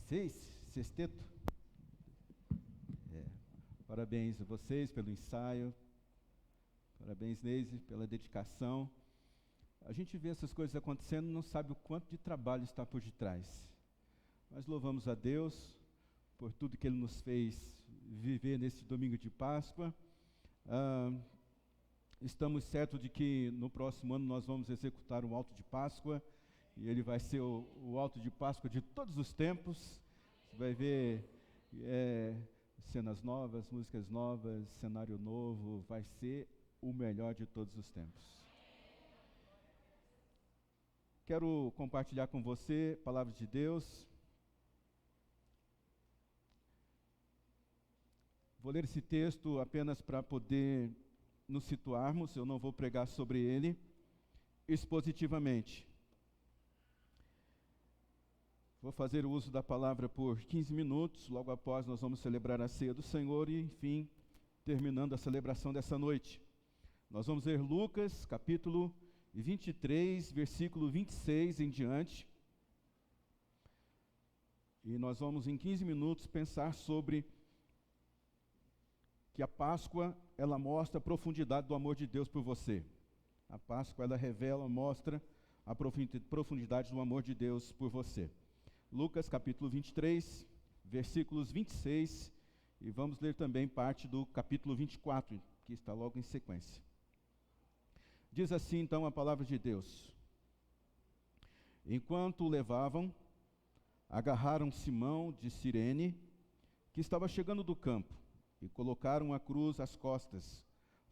Sexteto. Parabéns a vocês pelo ensaio. Parabéns, Neise, pela dedicação. A gente vê essas coisas acontecendo e não sabe o quanto de trabalho está por detrás. Mas louvamos a Deus por tudo que Ele nos fez viver nesse domingo de Páscoa. Estamos certos de que no próximo ano nós vamos executar um alto de Páscoa, e ele vai ser o alto de Páscoa de todos os tempos. Você vai ver cenas novas, músicas novas, cenário novo, vai ser o melhor de todos os tempos. Quero compartilhar com você a palavra de Deus. Vou ler esse texto apenas para poder nos situarmos, eu não vou pregar sobre ele expositivamente. Vou fazer o uso da palavra por 15 minutos, logo após nós vamos celebrar a ceia do Senhor e, enfim, terminando a celebração dessa noite. Nós vamos ler Lucas, capítulo 23, versículo 26 em diante. E nós vamos, em 15 minutos, pensar sobre que a Páscoa, ela mostra a profundidade do amor de Deus por você. A Páscoa, ela revela, mostra a profundidade do amor de Deus por você. Lucas, capítulo 23, versículos 26, e vamos ler também parte do capítulo 24, que está logo em sequência. Diz assim, então, a palavra de Deus. Enquanto o levavam, agarraram Simão de Cirene, que estava chegando do campo, e colocaram a cruz às costas,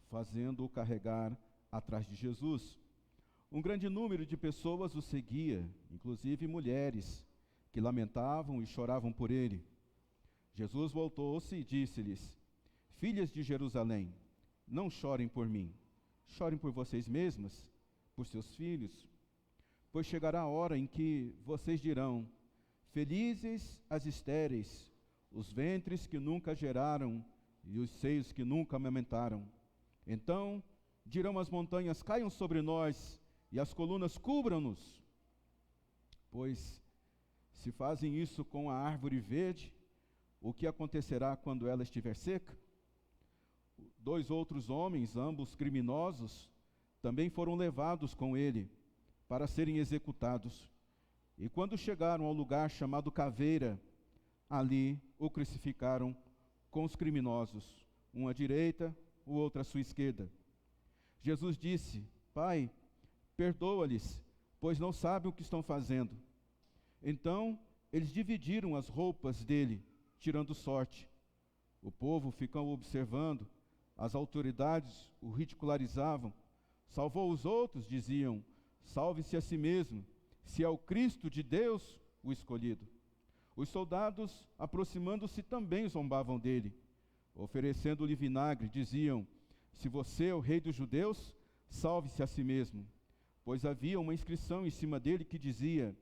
fazendo-o carregar atrás de Jesus. Um grande número de pessoas o seguia, inclusive mulheres, que lamentavam e choravam por ele. Jesus voltou-se e disse-lhes: Filhas de Jerusalém, não chorem por mim, chorem por vocês mesmas, por seus filhos, pois chegará a hora em que vocês dirão: Felizes as estéreis, os ventres que nunca geraram e os seios que nunca amamentaram. Então dirão as montanhas: caiam sobre nós, e as colunas cubram-nos. Pois se fazem isso com a árvore verde, o que acontecerá quando ela estiver seca? 2 outros homens, ambos criminosos, também foram levados com ele para serem executados. E quando chegaram ao lugar chamado Caveira, ali o crucificaram com os criminosos, um à direita, o outro à sua esquerda. Jesus disse: Pai, perdoa-lhes, pois não sabem o que estão fazendo. Então eles dividiram as roupas dele, tirando sorte. O povo ficou observando, as autoridades o ridicularizavam. Salvou os outros, diziam: salve-se a si mesmo, se é o Cristo de Deus, o escolhido. Os soldados, aproximando-se, também zombavam dele. Oferecendo-lhe vinagre, diziam: se você é o rei dos judeus, salve-se a si mesmo. Pois havia uma inscrição em cima dele que dizia: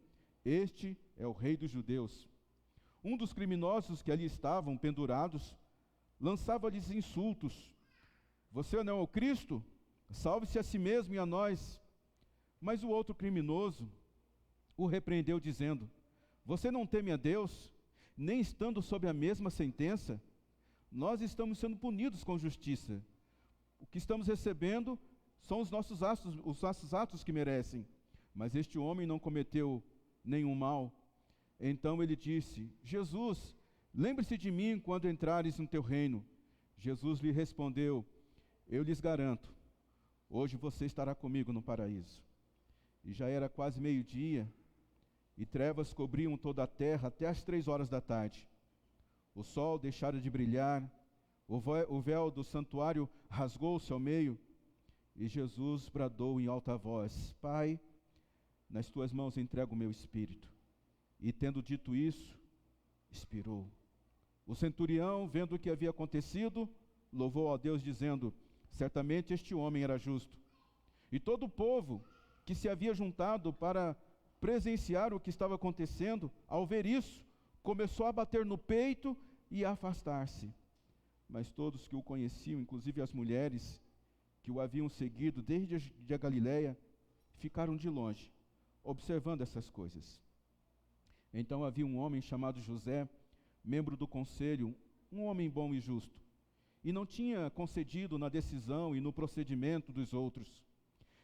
este é o rei dos judeus. Um dos criminosos que ali estavam pendurados lançava-lhes insultos: você não é o Cristo? Salve-se a si mesmo e a nós. Mas o outro criminoso o repreendeu, dizendo: você não teme a Deus, nem estando sob a mesma sentença? Nós estamos sendo punidos com justiça. O que estamos recebendo são os nossos atos que merecem. Mas este homem não cometeu nenhum mal. Então ele disse: Jesus, lembre-se de mim quando entrares no teu reino. Jesus lhe respondeu: eu lhes garanto, hoje você estará comigo no paraíso. E já era quase meio-dia, e trevas cobriam toda a terra até as 3 horas da tarde. O sol deixara de brilhar, o véu do santuário rasgou-se ao meio, e Jesus bradou em alta voz: Pai, nas tuas mãos entrego o meu espírito. E tendo dito isso, expirou. O centurião, vendo o que havia acontecido, louvou a Deus, dizendo: certamente este homem era justo. E todo o povo que se havia juntado para presenciar o que estava acontecendo, ao ver isso, começou a bater no peito e a afastar-se. Mas todos que o conheciam, inclusive as mulheres que o haviam seguido desde a Galileia, ficaram de longe, observando essas coisas. Então havia um homem chamado José, membro do conselho, um homem bom e justo, e não tinha concedido na decisão e no procedimento dos outros.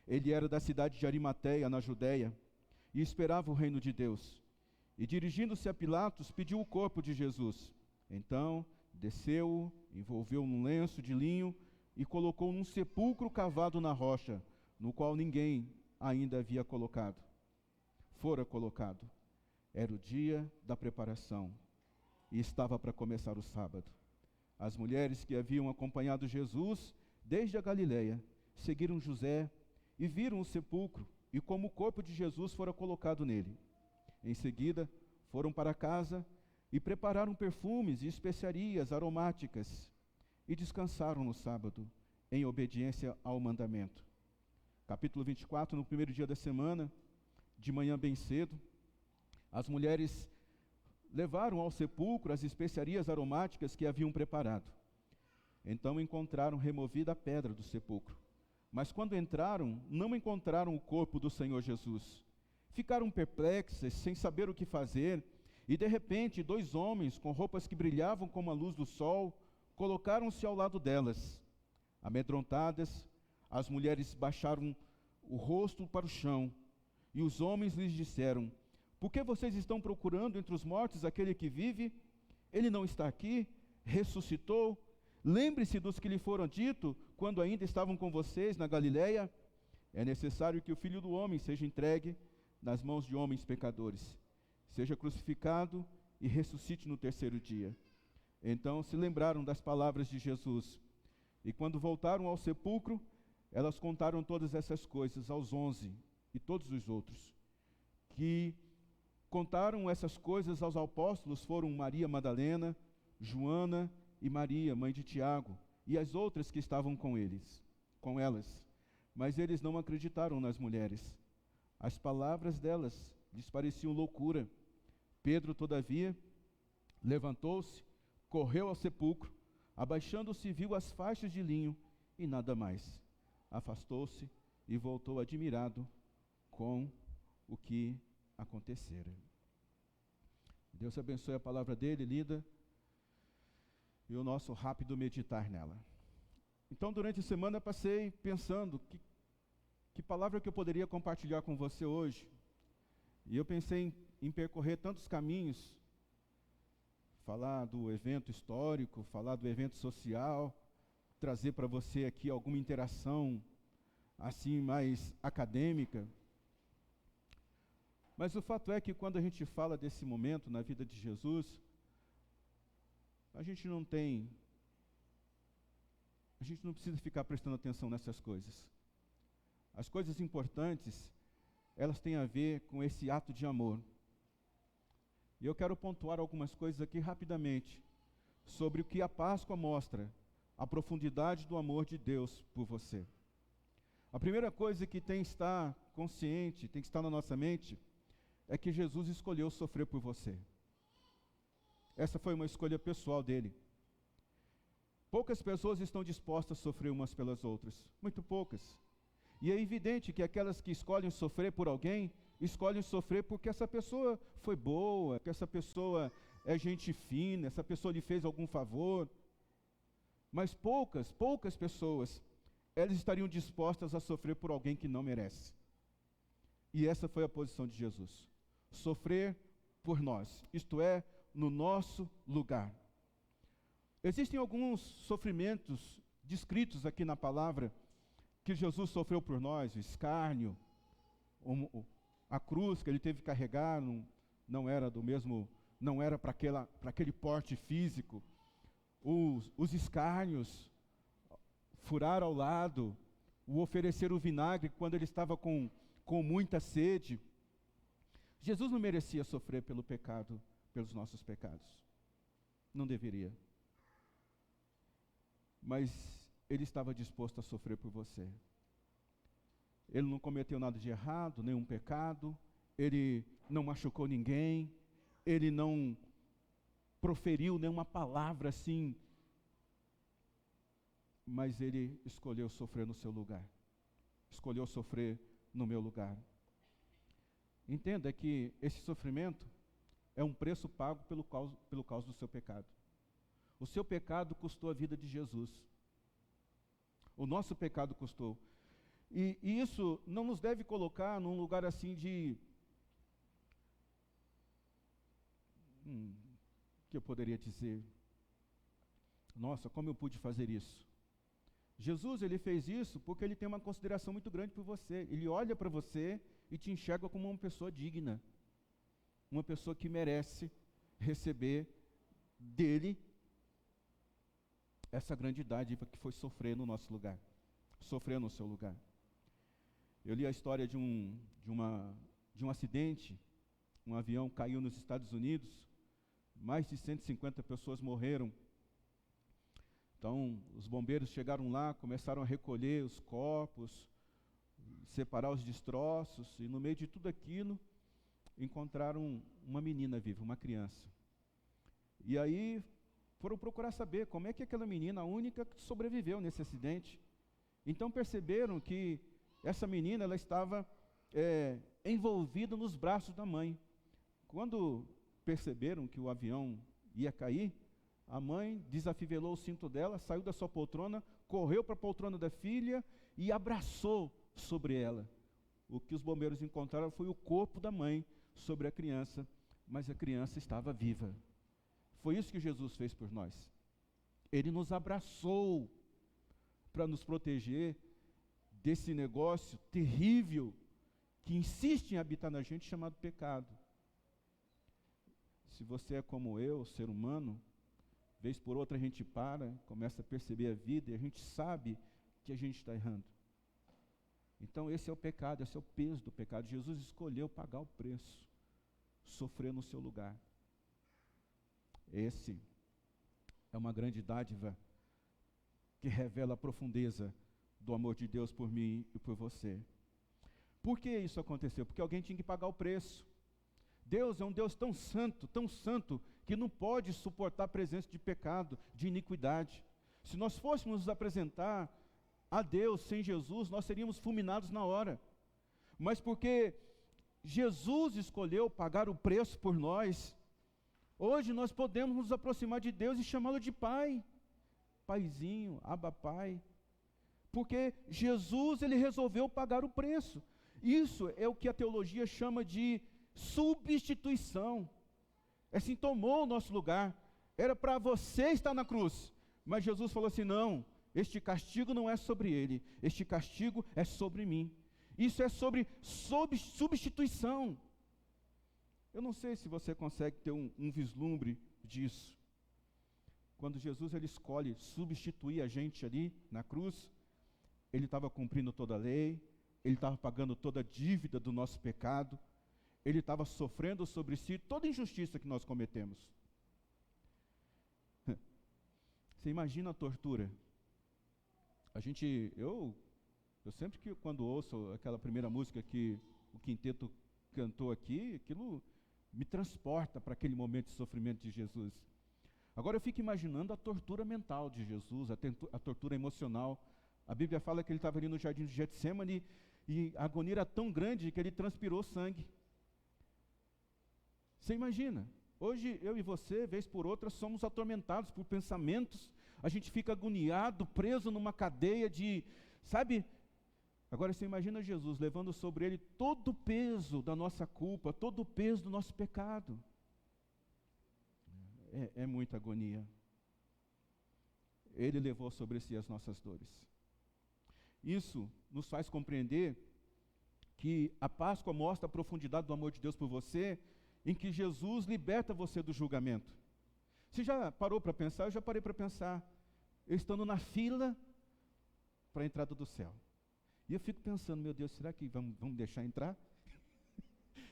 Ele era da cidade de Arimateia, na Judéia, e esperava o reino de Deus. E dirigindo-se a Pilatos, pediu o corpo de Jesus. Então desceu, envolveu num lenço de linho e colocou num sepulcro cavado na rocha, no qual ninguém ainda havia colocado. Fora colocado. Era o dia da preparação e estava para começar o sábado. As mulheres que haviam acompanhado Jesus desde a Galileia seguiram José e viram o sepulcro e como o corpo de Jesus fora colocado nele. Em seguida, foram para casa e prepararam perfumes e especiarias aromáticas e descansaram no sábado, em obediência ao mandamento. Capítulo 24, no primeiro dia da semana, de manhã bem cedo, as mulheres levaram ao sepulcro as especiarias aromáticas que haviam preparado. Então encontraram removida a pedra do sepulcro. Mas quando entraram, não encontraram o corpo do Senhor Jesus. Ficaram perplexas, sem saber o que fazer, e de repente 2 homens com roupas que brilhavam como a luz do sol, colocaram-se ao lado delas. Amedrontadas, as mulheres baixaram o rosto para o chão, e os homens lhes disseram: por que vocês estão procurando entre os mortos aquele que vive? Ele não está aqui, ressuscitou. Lembre-se dos que lhe foram dito quando ainda estavam com vocês na Galileia. É necessário que o Filho do Homem seja entregue nas mãos de homens pecadores, seja crucificado e ressuscite no terceiro dia. Então se lembraram das palavras de Jesus. E quando voltaram ao sepulcro, elas contaram todas essas coisas aos 11 e todos os outros. Que contaram essas coisas aos apóstolos foram Maria Madalena, Joana e Maria, mãe de Tiago, e as outras que estavam com elas. Mas eles não acreditaram nas mulheres. As palavras delas lhes pareciam loucura. Pedro, todavia, levantou-se, correu ao sepulcro, abaixando-se, viu as faixas de linho e nada mais. Afastou-se e voltou admirado com o que acontecera. Deus abençoe a palavra dele, lida, e o nosso rápido meditar nela. Então, durante a semana, passei pensando que palavra que eu poderia compartilhar com você hoje. E eu pensei em percorrer tantos caminhos, falar do evento histórico, falar do evento social, trazer para você aqui alguma interação, assim, mais acadêmica. Mas o fato é que quando a gente fala desse momento na vida de Jesus, a gente não precisa ficar prestando atenção nessas coisas. As coisas importantes, elas têm a ver com esse ato de amor. E eu quero pontuar algumas coisas aqui rapidamente, sobre o que a Páscoa mostra, a profundidade do amor de Deus por você. A primeira coisa que tem que estar consciente, tem que estar na nossa mente, é que Jesus escolheu sofrer por você. Essa foi uma escolha pessoal dele. Poucas pessoas estão dispostas a sofrer umas pelas outras, muito poucas. E é evidente que aquelas que escolhem sofrer por alguém, escolhem sofrer porque essa pessoa foi boa, que essa pessoa é gente fina, essa pessoa lhe fez algum favor. Mas poucas pessoas, elas estariam dispostas a sofrer por alguém que não merece. E essa foi a posição de Jesus. Sofrer por nós, isto é, no nosso lugar. Existem alguns sofrimentos descritos aqui na palavra que Jesus sofreu por nós, o escárnio, a cruz que ele teve que carregar, não era do mesmo, não era para aquele porte físico, os escárnios, furar ao lado, o oferecer o vinagre quando ele estava com muita sede. Jesus não merecia sofrer pelo pecado, pelos nossos pecados. Não deveria. Mas ele estava disposto a sofrer por você. Ele não cometeu nada de errado, nenhum pecado, ele não machucou ninguém, ele não proferiu nenhuma palavra assim, mas ele escolheu sofrer no seu lugar, escolheu sofrer no meu lugar. Entenda que esse sofrimento é um preço pago pelo causa do seu pecado. O seu pecado custou a vida de Jesus. O nosso pecado custou. E isso não nos deve colocar num lugar assim de... que eu poderia dizer? Nossa, como eu pude fazer isso? Jesus, ele fez isso porque ele tem uma consideração muito grande por você. Ele olha para você e te enxerga como uma pessoa digna. Uma pessoa que merece receber dele essa grande dádiva que foi sofrer no nosso lugar. Sofrer no seu lugar. Eu li a história de um acidente. Um avião caiu nos Estados Unidos. Mais de 150 pessoas morreram. Então, os bombeiros chegaram lá, começaram a recolher os corpos, separar os destroços, e no meio de tudo aquilo, encontraram uma menina viva, uma criança. E aí, foram procurar saber como é que aquela menina, a única que sobreviveu nesse acidente. Então, perceberam que essa menina, ela estava envolvida nos braços da mãe. Quando perceberam que o avião ia cair, a mãe desafivelou o cinto dela, saiu da sua poltrona, correu para a poltrona da filha e abraçou sobre ela. O que os bombeiros encontraram foi o corpo da mãe sobre a criança, mas a criança estava viva. Foi isso que Jesus fez por nós. Ele nos abraçou para nos proteger desse negócio terrível que insiste em habitar na gente, chamado pecado. Se você é como eu, ser humano, vez por outra a gente começa a perceber a vida e a gente sabe que a gente está errando. Então esse é o pecado, esse é o peso do pecado. Jesus escolheu pagar o preço, sofrer no seu lugar. Esse é uma grande dádiva que revela a profundeza do amor de Deus por mim e por você. Por que isso aconteceu? Porque alguém tinha que pagar o preço. Deus é um Deus tão santo, que não pode suportar a presença de pecado, de iniquidade. Se nós fôssemos nos apresentar a Deus sem Jesus, nós seríamos fulminados na hora. Mas porque Jesus escolheu pagar o preço por nós, hoje nós podemos nos aproximar de Deus e chamá-lo de Pai. Paizinho, Abba Pai. Porque Jesus, ele resolveu pagar o preço. Isso é o que a teologia chama de substituição. Assim, tomou o nosso lugar. Era para você estar na cruz, mas Jesus falou assim: não, este castigo não é sobre ele, este castigo é sobre mim. Isso é sobre substituição. Eu não sei se você consegue ter um vislumbre disso. Quando Jesus ele escolhe substituir a gente ali na cruz, ele estava cumprindo toda a lei, ele estava pagando toda a dívida do nosso pecado, ele estava sofrendo sobre si toda a injustiça que nós cometemos. Você imagina a tortura? Eu sempre que quando ouço aquela primeira música que o quinteto cantou aqui, aquilo me transporta para aquele momento de sofrimento de Jesus. Agora eu fico imaginando a tortura mental de Jesus, a tortura emocional. A Bíblia fala que ele estava ali no jardim de Getsêmani e a agonia era tão grande que ele transpirou sangue. Você imagina? Hoje eu e você, vez por outra, somos atormentados por pensamentos, a gente fica agoniado, preso numa cadeia de, sabe? Agora você imagina Jesus levando sobre ele todo o peso da nossa culpa, todo o peso do nosso pecado. É muita agonia. Ele levou sobre si as nossas dores. Isso nos faz compreender que a Páscoa mostra a profundidade do amor de Deus por você, em que Jesus liberta você do julgamento. Você já parou para pensar? Eu já parei para pensar. Eu estando na fila para a entrada do céu. E eu fico pensando, meu Deus, será que vamos deixar entrar?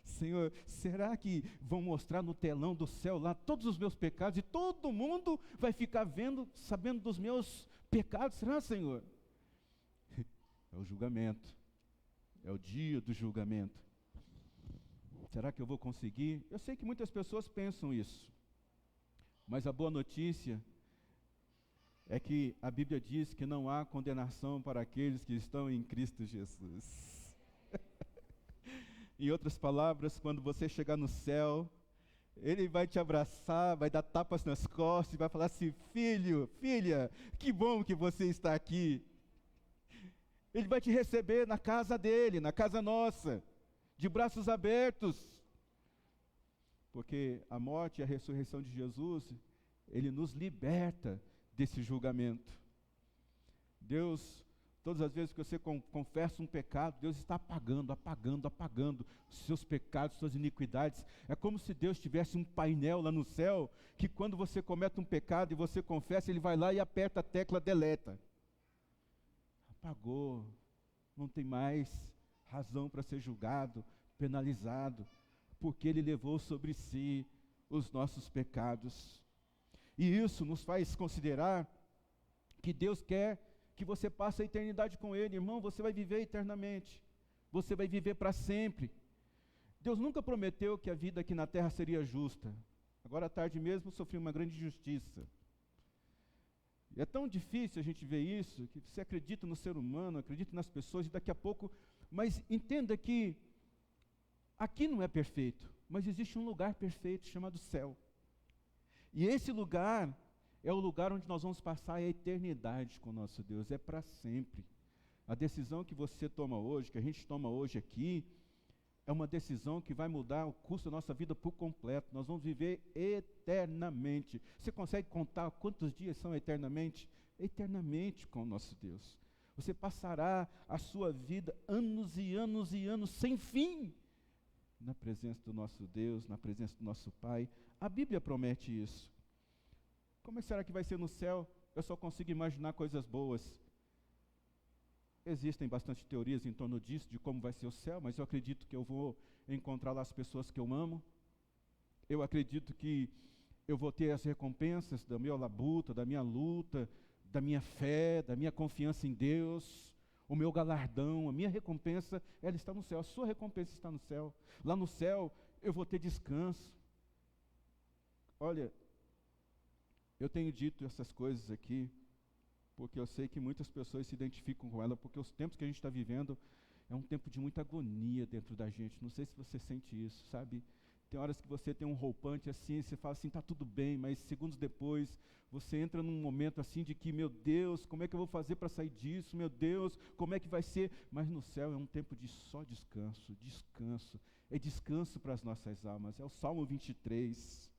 Senhor, será que vão mostrar no telão do céu lá todos os meus pecados e todo mundo vai ficar vendo, sabendo dos meus pecados? Será, Senhor? É o julgamento. É o dia do julgamento. Será que eu vou conseguir? Eu sei que muitas pessoas pensam isso. Mas a boa notícia é que a Bíblia diz que não há condenação para aqueles que estão em Cristo Jesus. Em outras palavras, quando você chegar no céu, Ele vai te abraçar, vai dar tapas nas costas e vai falar assim: filho, filha, que bom que você está aqui. Ele vai te receber na casa dele, na casa nossa, de braços abertos. Porque a morte e a ressurreição de Jesus, ele nos liberta desse julgamento. Deus, todas as vezes que você confessa um pecado, Deus está apagando os seus pecados, suas iniquidades. É como se Deus tivesse um painel lá no céu, que quando você comete um pecado e você confessa, Ele vai lá e aperta a tecla deleta. Apagou, não tem mais razão para ser julgado, penalizado, porque Ele levou sobre si os nossos pecados. E isso nos faz considerar que Deus quer que você passe a eternidade com Ele. Irmão, você vai viver eternamente, você vai viver para sempre. Deus nunca prometeu que a vida aqui na terra seria justa. Agora à tarde mesmo sofri uma grande injustiça. E é tão difícil a gente ver isso, que você acredita no ser humano, acredita nas pessoas, e daqui a pouco... Mas entenda que aqui não é perfeito, mas existe um lugar perfeito chamado céu. E esse lugar é o lugar onde nós vamos passar a eternidade com o nosso Deus, é para sempre. A decisão que você toma hoje, que a gente toma hoje aqui, é uma decisão que vai mudar o curso da nossa vida por completo. Nós vamos viver eternamente. Você consegue contar quantos dias são eternamente? Eternamente com o nosso Deus. Você passará a sua vida anos e anos e anos sem fim na presença do nosso Deus, na presença do nosso Pai. A Bíblia promete isso. Como será que vai ser no céu? Eu só consigo imaginar coisas boas. Existem bastante teorias em torno disso, de como vai ser o céu, mas eu acredito que eu vou encontrar lá as pessoas que eu amo. Eu acredito que eu vou ter as recompensas da minha labuta, da minha luta, da minha fé, da minha confiança em Deus. O meu galardão, a minha recompensa, ela está no céu. A sua recompensa está no céu. Lá no céu eu vou ter descanso. Olha, eu tenho dito essas coisas aqui, porque eu sei que muitas pessoas se identificam com ela, porque os tempos que a gente está vivendo é um tempo de muita agonia dentro da gente. Não sei se você sente isso, sabe? Tem horas que você tem um roupante assim, você fala assim, está tudo bem, mas segundos depois, você entra num momento assim de que, meu Deus, como é que eu vou fazer para sair disso? Meu Deus, como é que vai ser? Mas no céu é um tempo de só descanso, descanso. É descanso para as nossas almas. É o Salmo 23.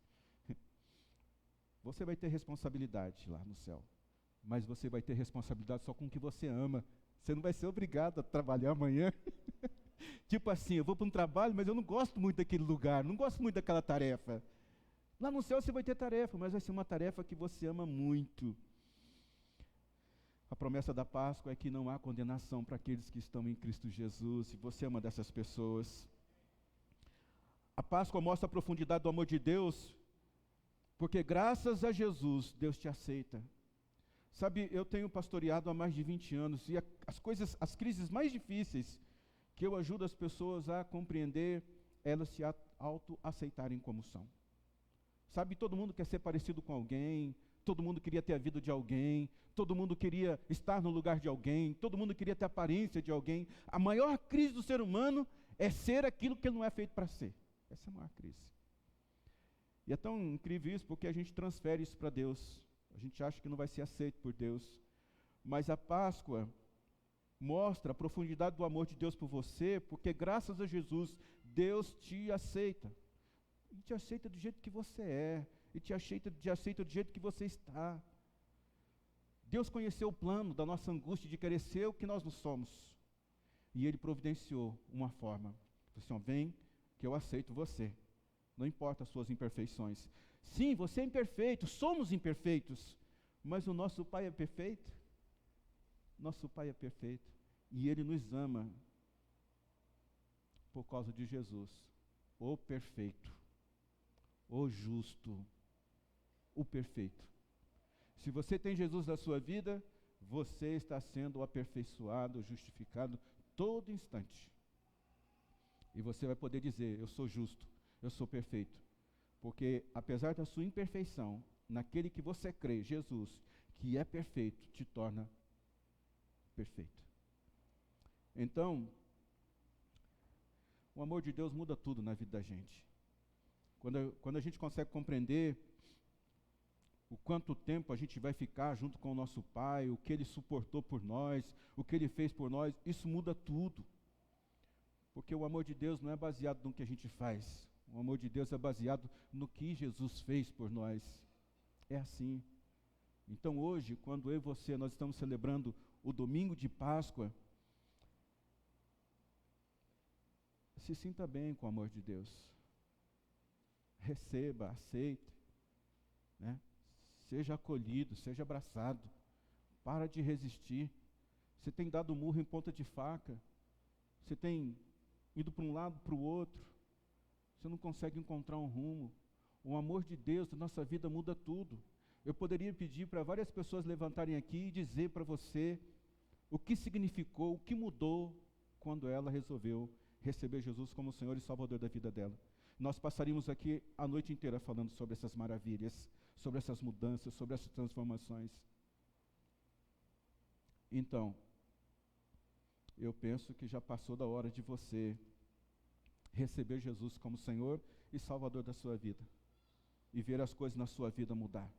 Você vai ter responsabilidade lá no céu, mas você vai ter responsabilidade só com o que você ama. Você não vai ser obrigado a trabalhar amanhã. Tipo assim, eu vou para um trabalho, mas eu não gosto muito daquele lugar, não gosto muito daquela tarefa. Lá no céu você vai ter tarefa, mas vai ser uma tarefa que você ama muito. A promessa da Páscoa é que não há condenação para aqueles que estão em Cristo Jesus, e você é uma dessas pessoas. A Páscoa mostra a profundidade do amor de Deus, porque graças a Jesus, Deus te aceita. Sabe, eu tenho pastoreado há mais de 20 anos, e as crises mais difíceis que eu ajudo as pessoas a compreender, elas se auto-aceitarem como são. Sabe, todo mundo quer ser parecido com alguém, todo mundo queria ter a vida de alguém, todo mundo queria estar no lugar de alguém, todo mundo queria ter a aparência de alguém. A maior crise do ser humano é ser aquilo que ele não é feito para ser. Essa é a maior crise. E é tão incrível isso, porque a gente transfere isso para Deus. A gente acha que não vai ser aceito por Deus. Mas a Páscoa mostra a profundidade do amor de Deus por você, porque graças a Jesus, Deus te aceita. E te aceita do jeito que você é, e te aceita do jeito que você está. Deus conheceu o plano da nossa angústia de querer ser o que nós não somos. E Ele providenciou uma forma. Ele disse, vem que eu aceito você. Não importa as suas imperfeições. Sim, você é imperfeito, somos imperfeitos, mas o nosso Pai é perfeito. Nosso Pai é perfeito, e Ele nos ama por causa de Jesus, o perfeito, o justo, o perfeito. Se você tem Jesus na sua vida, você está sendo aperfeiçoado, justificado todo instante. E você vai poder dizer, eu sou justo, eu sou perfeito. Porque apesar da sua imperfeição, naquele que você crê, Jesus, que é perfeito, te torna perfeito. Então, o amor de Deus muda tudo na vida da gente. Quando a gente consegue compreender o quanto tempo a gente vai ficar junto com o nosso Pai, o que Ele suportou por nós, o que Ele fez por nós, isso muda tudo. Porque o amor de Deus não é baseado no que a gente faz. O amor de Deus é baseado no que Jesus fez por nós. É assim. Então hoje, quando eu e você, nós estamos celebrando o domingo de Páscoa, se sinta bem com o amor de Deus. Receba, aceite, né? Seja acolhido, seja abraçado. Para de resistir. Você tem dado murro em ponta de faca. Você tem ido para um lado, para o outro. Você não consegue encontrar um rumo. O amor de Deus na nossa vida muda tudo. Eu poderia pedir para várias pessoas levantarem aqui e dizer para você o que significou, o que mudou quando ela resolveu receber Jesus como Senhor e Salvador da vida dela. Nós passaríamos aqui a noite inteira falando sobre essas maravilhas, sobre essas mudanças, sobre essas transformações. Então, eu penso que já passou da hora de você receber Jesus como Senhor e Salvador da sua vida e ver as coisas na sua vida mudar.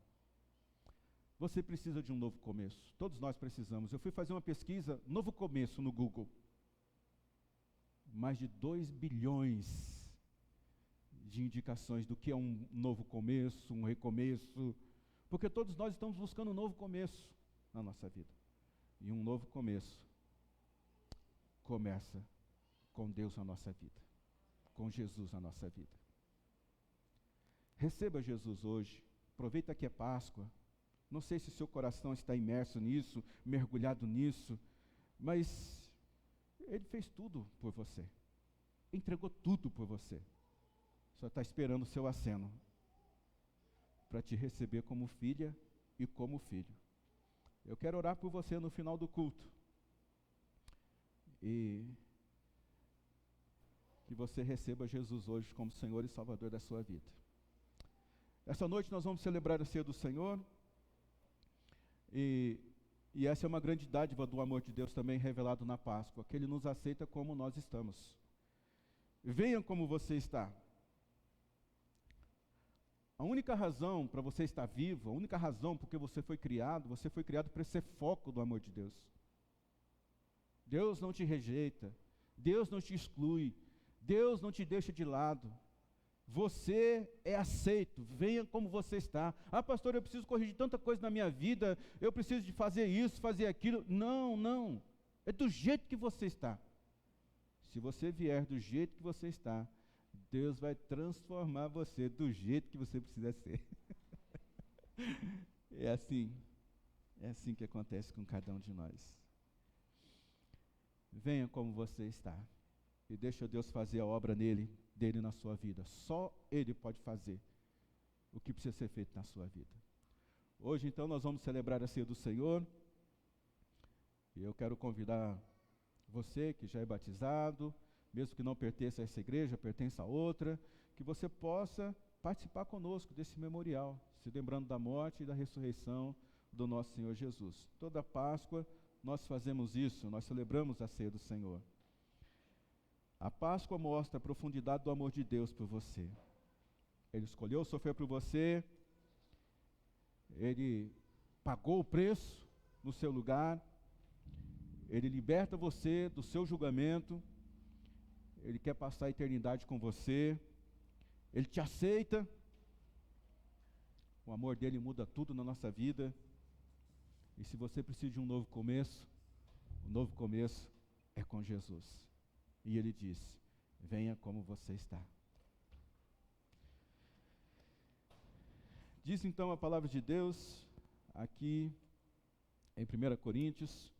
Você precisa de um novo começo. Todos nós precisamos. Eu fui fazer uma pesquisa, novo começo, no Google. Mais de 2 bilhões de indicações do que é um novo começo, um recomeço. Porque todos nós estamos buscando um novo começo na nossa vida. E um novo começo começa com Deus na nossa vida, com Jesus na nossa vida. Receba Jesus hoje. Aproveita que é Páscoa. Não sei se seu coração está imerso nisso, mergulhado nisso, mas Ele fez tudo por você. Entregou tudo por você. Só está esperando o seu aceno para te receber como filha e como filho. Eu quero orar por você no final do culto. E que você receba Jesus hoje como Senhor e Salvador da sua vida. Essa noite nós vamos celebrar a ceia do Senhor. E essa é uma grande dádiva do amor de Deus também revelado na Páscoa, que Ele nos aceita como nós estamos. Venha como você está. A única razão para você estar vivo, a única razão porque você foi criado para ser foco do amor de Deus. Deus não te rejeita, Deus não te exclui, Deus não te deixa de lado. Você é aceito, venha como você está. Ah, pastor, eu preciso corrigir tanta coisa na minha vida, eu preciso de fazer isso, fazer aquilo. Não, é do jeito que você está. Se você vier do jeito que você está, Deus vai transformar você do jeito que você precisa ser. É assim que acontece com cada um de nós. Venha como você está e deixa Deus fazer a obra dele na sua vida. Só Ele pode fazer o que precisa ser feito na sua vida. Hoje, então, nós vamos celebrar a ceia do Senhor. E eu quero convidar você que já é batizado, mesmo que não pertença a essa igreja, pertença a outra, que você possa participar conosco desse memorial, se lembrando da morte e da ressurreição do nosso Senhor Jesus. Toda Páscoa nós fazemos isso, nós celebramos a ceia do Senhor. A Páscoa mostra a profundidade do amor de Deus por você. Ele escolheu sofrer por você, Ele pagou o preço no seu lugar, Ele liberta você do seu julgamento, Ele quer passar a eternidade com você, Ele te aceita, o amor dele muda tudo na nossa vida, e se você precisa de um novo começo, o novo começo é com Jesus. E Ele diz, venha como você está. Diz então a palavra de Deus, aqui em 1 Coríntios,